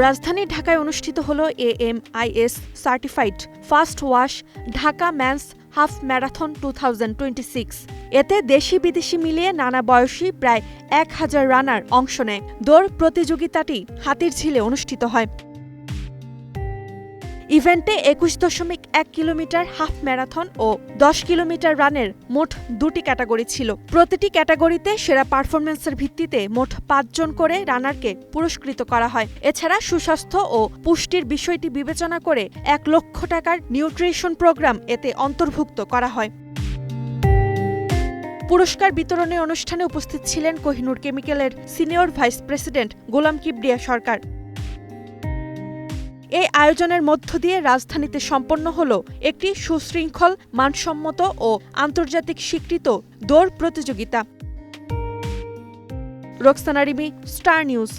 রাজধানী ঢাকায় অনুষ্ঠিত হলো AMIS certified first wash Dhaka man's half marathon 2026। এতে দেশি বিদেশি মিলিয়ে নানা বয়সী প্রায় 1000 রানার অংশ নেয়। দৌড় প্রতিযোগিতাটি হাতিরঝিলে অনুষ্ঠিত হয়। ইভেন্টে 21.1 কিলোমিটার হাফ ম্যারাথন ও 10 কিলোমিটার রানের মোট 2টি ক্যাটাগরি ছিল। প্রতিটি ক্যাটাগরিতে সেরা পারফরম্যান্সের ভিত্তিতে মোট 5 জন করে রানারকে পুরস্কৃত করা হয়। এছাড়া সুস্বাস্থ্য ও পুষ্টির বিষয়টি বিবেচনা করে 1 লক্ষ টাকার নিউট্রিশন প্রোগ্রাম এতে অন্তর্ভুক্ত করা হয়। পুরস্কার বিতরণী অনুষ্ঠানে উপস্থিত ছিলেন কোহিনুর কেমিক্যালের সিনিয়র ভাইস প্রেসিডেন্ট গোলাম কিবরিয়া সরকার। এই আয়োজনের মধ্য দিয়ে রাজধানীতে সম্পন্ন হল একটি সুশৃঙ্খল, মানসম্মত ও আন্তর্জাতিক স্বীকৃত দৌড় প্রতিযোগিতা। Roksana Rimi, star news.